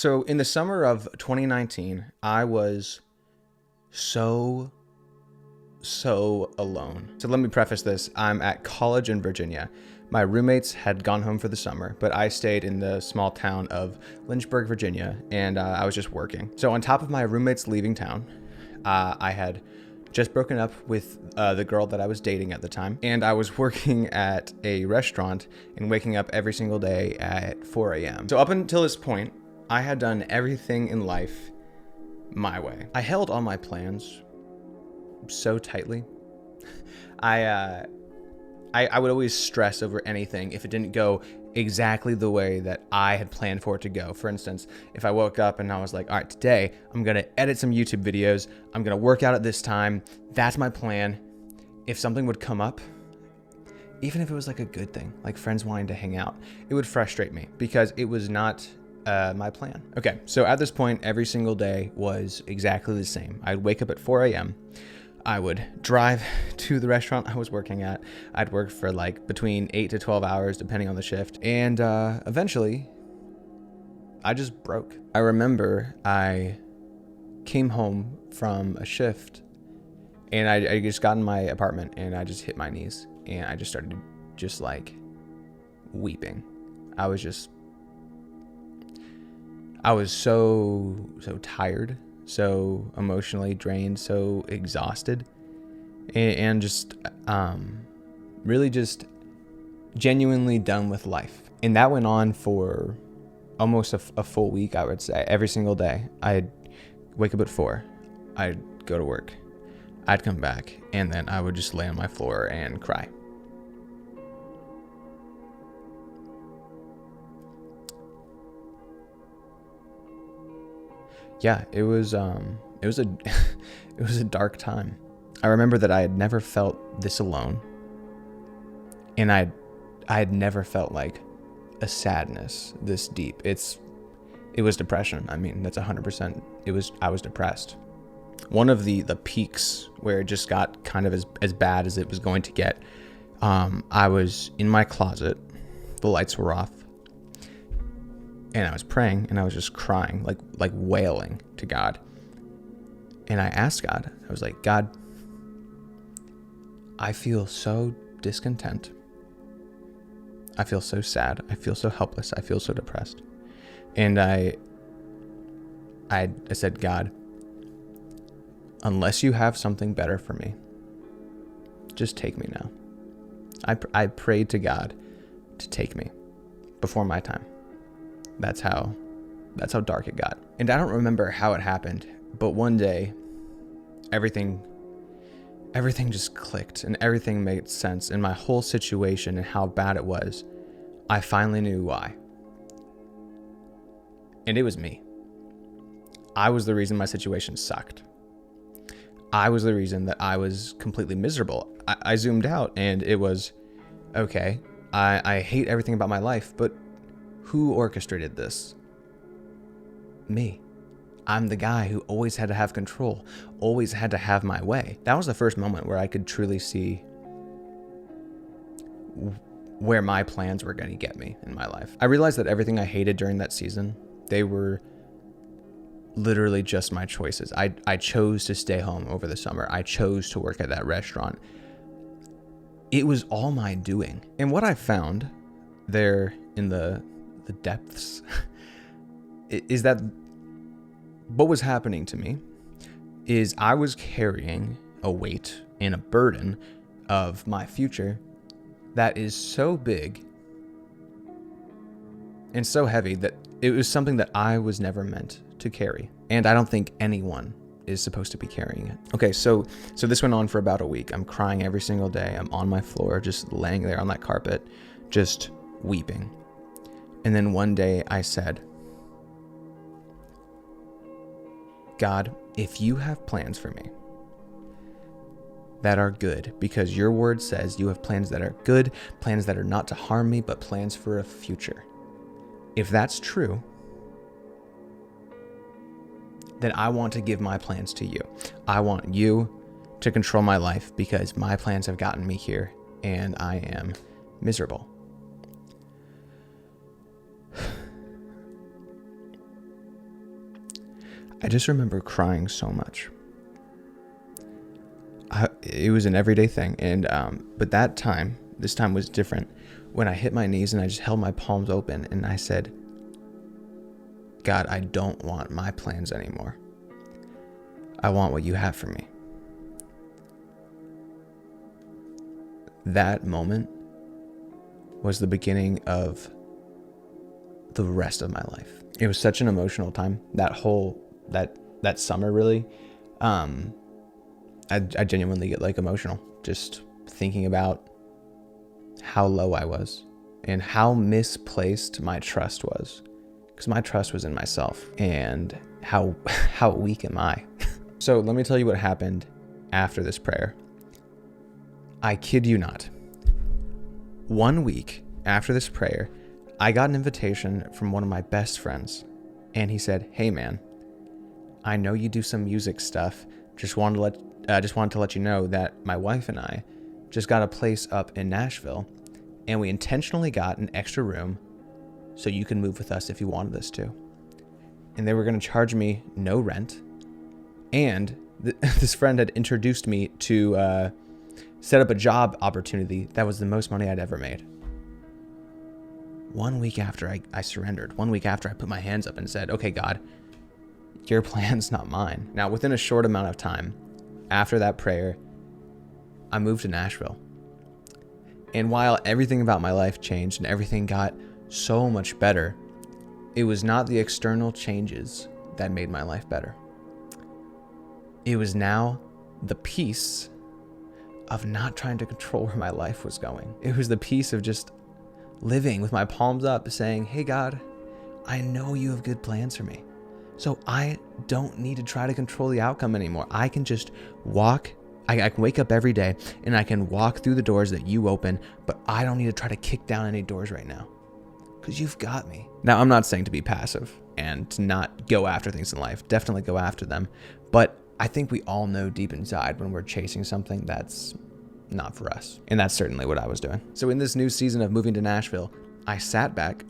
So in the summer of 2019, I was so alone. So let me preface this. I'm at college in Virginia. My roommates had gone home for the summer, but I stayed in the small town of Lynchburg, Virginia, and I was just working. So on top of my roommates leaving town, I had just broken up with the girl that I was dating at the time, and I was working at a restaurant and waking up every single day at 4 a.m. So up until this point, I had done everything in life my way. I held all my plans so tightly. I would always stress over anything if it didn't go exactly the way that I had planned for it to go. For instance, if I woke up and I was like, all right, today I'm going to edit some YouTube videos. I'm going to work out at this time. That's my plan. If something would come up, even if it was like a good thing, like friends wanting to hang out, it would frustrate me because it was not my plan. Okay, so at this point, every single day was exactly the same. I'd wake up at 4 a.m. I would drive to the restaurant I was working at. I'd work for like between 8 to 12 hours, depending on the shift. And eventually, I just broke. I remember I came home from a shift and I just got in my apartment and I just hit my knees and I just started just like weeping. I was so tired, so emotionally drained, so exhausted, and just really just genuinely done with life. And that went on for almost a full week, I would say. Every single day, I'd wake up at 4, I'd go to work, I'd come back, and then I would just lay on my floor and cry. Yeah, it was a it was a dark time. I remember that I had never felt this alone, and I had never felt like a sadness this deep. It was depression. I mean, that's 100%. I was depressed. One of the peaks where it just got kind of as bad as it was going to get. I was in my closet, the lights were off, and I was praying, and I was just crying, like wailing to God. And I asked God, I was like, God, I feel so discontent. I feel so sad. I feel so helpless. I feel so depressed. And I said, God, unless you have something better for me, just take me now. I prayed to God to take me before my time. That's how dark it got. And I don't remember how it happened, but one day everything just clicked and everything made sense in my whole situation and how bad it was. I finally knew why. And it was me. I was the reason my situation sucked. I was the reason that I was completely miserable. I zoomed out and it was, okay, I hate everything about my life, but who orchestrated this? Me. I'm the guy who always had to have control, always had to have my way. That was the first moment where I could truly see where my plans were going to get me in my life. I realized that everything I hated during that season, they were literally just my choices. I chose to stay home over the summer. I chose to work at that restaurant. It was all my doing. And what I found there in the depths is that what was happening to me is I was carrying a weight and a burden of my future that is so big and so heavy that it was something that I was never meant to carry. And I don't think anyone is supposed to be carrying it. Okay, so this went on for about a week. I'm crying every single day. I'm on my floor, just laying there on that carpet, just weeping. And then one day I said, God, if you have plans for me that are good, because your word says you have plans that are good, plans that are not to harm me, but plans for a future. If that's true, then I want to give my plans to you. I want you to control my life because my plans have gotten me here and I am miserable. I just remember crying so much. It was an everyday thing. And, but this time was different when I hit my knees and I just held my palms open and I said, God, I don't want my plans anymore. I want what you have for me. That moment was the beginning of the rest of my life. It was such an emotional time. That summer, really. I genuinely get like emotional just thinking about how low I was and how misplaced my trust was, because my trust was in myself, and how weak am I? So let me tell you what happened after this prayer. I kid you not. 1 week after this prayer, I got an invitation from one of my best friends, and he said, "Hey man, I know you do some music stuff. Just wanted to let you know that my wife and I just got a place up in Nashville, and we intentionally got an extra room so you can move with us if you wanted us to. And they were going to charge me no rent. And this friend had introduced me to set up a job opportunity that was the most money I'd ever made." 1 week after I surrendered, 1 week after I put my hands up and said, "Okay, God, your plan's not mine." Now, within a short amount of time after that prayer, I moved to Nashville. And while everything about my life changed and everything got so much better, it was not the external changes that made my life better. It was now the peace of not trying to control where my life was going. It was the peace of just living with my palms up saying, "Hey God, I know you have good plans for me. So I don't need to try to control the outcome anymore. I can just walk. I can wake up every day and I can walk through the doors that you open, but I don't need to try to kick down any doors right now because you've got me." Now, I'm not saying to be passive and to not go after things in life. Definitely go after them. But I think we all know deep inside when we're chasing something that's not for us. And that's certainly what I was doing. So in this new season of moving to Nashville, I sat back.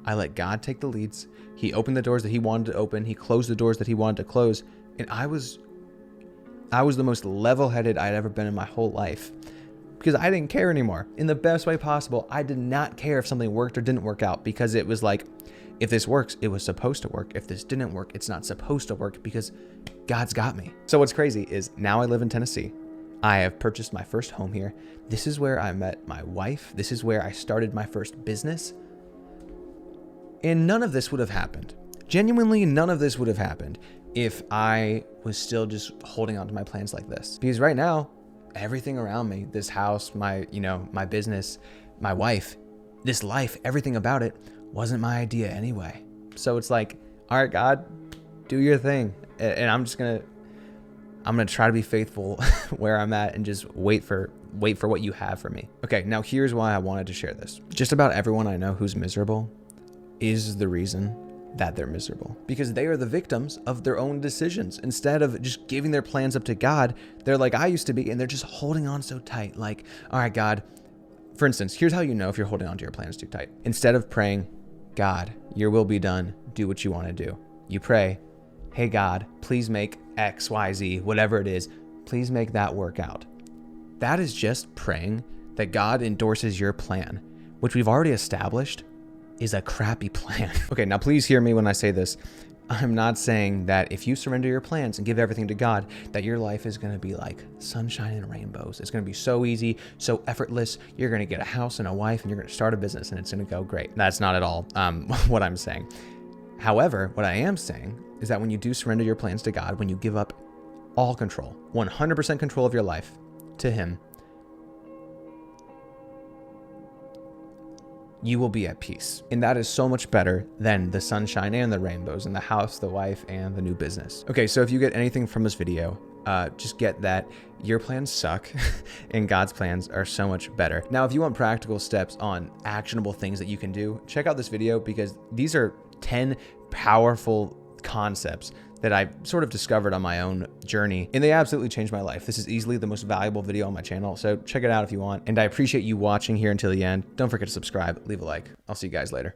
I let God take the leads. He opened the doors that he wanted to open. He closed the doors that he wanted to close. And I was the most level-headed I'd ever been in my whole life, because I didn't care anymore. In the best way possible, I did not care if something worked or didn't work out, because it was like, if this works, it was supposed to work. If this didn't work, it's not supposed to work, because God's got me. So what's crazy is now I live in Tennessee. I have purchased my first home here. This is where I met my wife. This is where I started my first business. And none of this would have happened. Genuinely, none of this would have happened if I was still just holding on to my plans like this. Because right now, everything around me, this house, my business, my wife, this life, everything about it wasn't my idea anyway. So it's like, all right, God, do your thing. And I'm gonna try to be faithful where I'm at and just wait for what you have for me. Okay, now here's why I wanted to share this. Just about everyone I know who's miserable is the reason that they're miserable, because they are the victims of their own decisions. Instead of just giving their plans up to God, they're like I used to be, and they're just holding on so tight. Like, all right, God, for instance, here's how you know if you're holding on to your plans too tight. Instead of praying, "God, your will be done, do what you want to do," you pray, "Hey God, please make X, Y, Z, whatever it is, please make that work out." That is just praying that God endorses your plan, which we've already established is a crappy plan. Okay, now please hear me when I say this. I'm not saying that if you surrender your plans and give everything to God, that your life is going to be like sunshine and rainbows. It's going to be so easy, so effortless. You're going to get a house and a wife, and you're going to start a business, and it's going to go great. That's not at all what I'm saying. However, what I am saying is that when you do surrender your plans to God, when you give up all control, 100% control of your life to Him, you will be at peace. And that is so much better than the sunshine and the rainbows and the house, the wife, and the new business. Okay, so if you get anything from this video, just get that your plans suck and God's plans are so much better. Now, if you want practical steps on actionable things that you can do, check out this video, because these are 10 powerful concepts that I sort of discovered on my own journey, and they absolutely changed my life. This is easily the most valuable video on my channel, so check it out if you want. And I appreciate you watching here until the end. Don't forget to subscribe, leave a like. I'll see you guys later.